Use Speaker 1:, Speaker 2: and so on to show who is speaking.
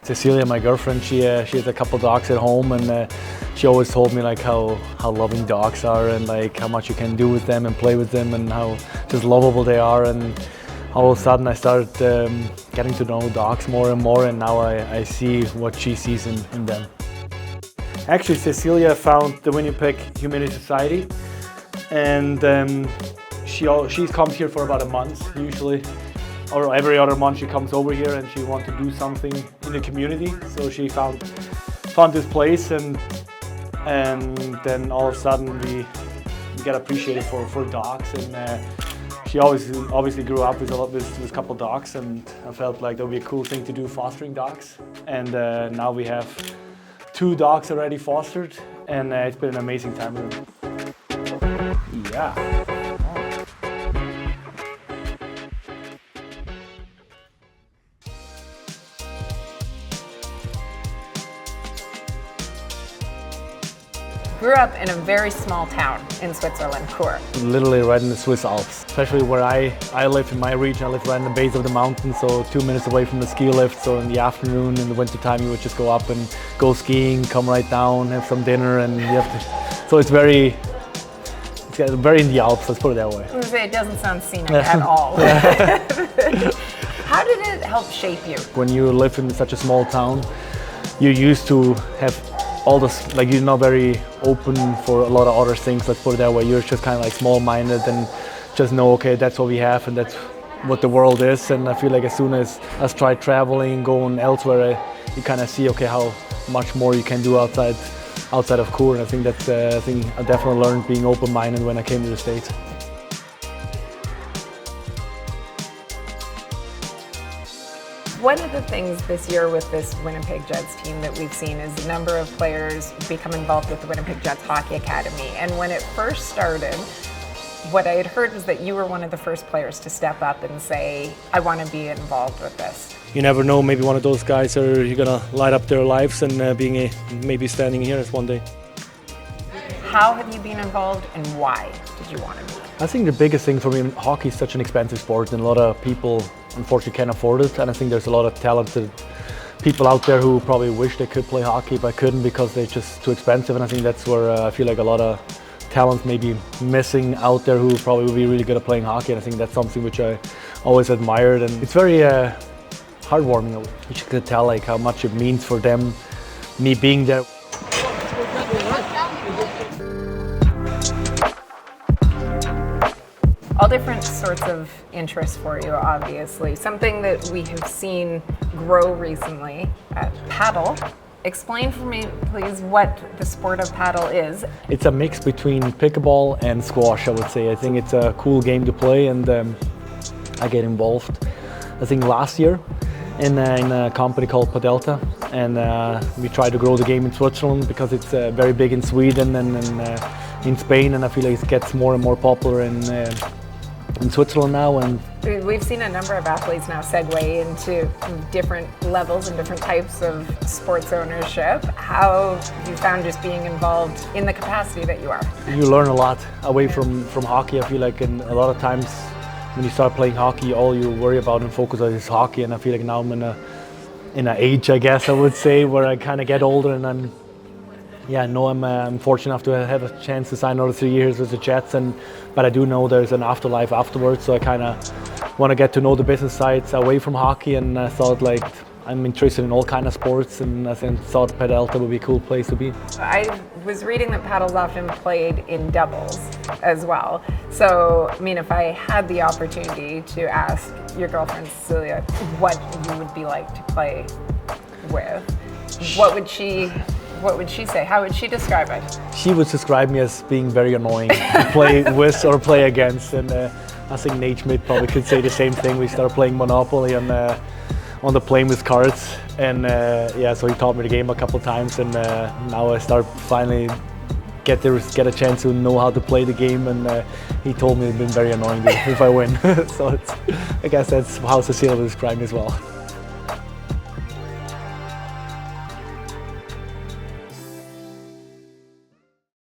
Speaker 1: Cecilia, my girlfriend, she has a couple dogs at home, and she always told me like how loving dogs are, and like how much you can do with them and play with them, and how just lovable they are. And all of a sudden I started getting to know dogs more and more, and now I see what she sees in them. Actually, Cecilia found the Winnipeg Humane Society, and she comes here for about a month usually. Or every other month she comes over here and she wants to do something in the community. So she found this place, and then all of a sudden we get appreciated for dogs. And she obviously grew up with a couple dogs, and I felt like that would be a cool thing to do, fostering dogs. And now we have 2 dogs already fostered, and it's been an amazing time with them. Yeah.
Speaker 2: Grew up in a very small town in Switzerland, Chur.
Speaker 1: Literally right in the Swiss Alps. Especially where I live in my region, I live right in the base of the mountain, so 2 minutes away from the ski lift. So in the afternoon, in the winter time, you would just go up and go skiing, come right down, have some dinner, and you have to. So it's very in the Alps, let's put it that way.
Speaker 2: I was gonna say, it doesn't sound scenic at all. How did it help shape you?
Speaker 1: When you live in such a small town, you're used to have all this, like you're not very open for a lot of other things, let's put it that way. You're just kind of like small-minded and just know, okay, that's what we have and that's what the world is. And I feel like as soon as I try traveling, going elsewhere, you kind of see, okay, how much more you can do outside of Chur. And I think that's I definitely learned being open-minded when I came to the States.
Speaker 2: One of the things this year with this Winnipeg Jets team that we've seen is a number of players become involved with the Winnipeg Jets Hockey Academy. And when it first started, what I had heard was that you were one of the first players to step up and say, I want to be involved with this.
Speaker 1: You never know, maybe one of those guys you're gonna light up their lives and maybe standing here one day.
Speaker 2: How have you been involved and why did you want to be?
Speaker 1: I think the biggest thing for me, hockey is such an expensive sport and a lot of people unfortunately can't afford it, and I think there's a lot of talented people out there who probably wish they could play hockey but couldn't because they're just too expensive, and I think that's where I feel like a lot of talent may be missing out there who probably would be really good at playing hockey, and I think that's something which I always admired, and it's very heartwarming. You could tell like how much it means for them, me being there.
Speaker 2: All different sorts of interests for you, obviously. Something that we have seen grow recently, paddle. Explain for me, please, what the sport of paddle is. It's a
Speaker 1: mix between pickleball and squash, I would say. I think it's a cool game to play, and I get involved, I think last year, in a company called Padelta, and we try to grow the game in Switzerland because it's very big in Sweden and in Spain, and I feel like it gets more and more popular in Switzerland now. And
Speaker 2: we've seen a number of athletes now segue into different levels and different types of sports ownership. How have you found just being involved in the capacity that you are?
Speaker 1: You learn a lot away from hockey. I feel like a lot of times when you start playing hockey, all you worry about and focus on is hockey, and I feel like now I'm in an age, I guess I would say, where I kind of get older, and I'm fortunate enough to have a chance to sign another 3 years with the Jets, but I do know there's an afterlife afterwards, so I kind of want to get to know the business sides away from hockey, and I thought like I'm interested in all kind of sports, and I thought Padelta would be a cool place to be.
Speaker 2: I was reading that paddle's often played in doubles as well. So, I mean, if I had the opportunity to ask your girlfriend Cecilia what you would be like to play with, what would she say? How would she describe it?
Speaker 1: She would describe me as being very annoying to play with or play against, and I think Nate Schmidt probably could say the same thing. We started playing Monopoly on the plane with cards, and so he taught me the game a couple of times, and now I start finally get a chance to know how to play the game, and he told me it's been very annoying if I win. So I guess that's how Cecilia would describe me as well.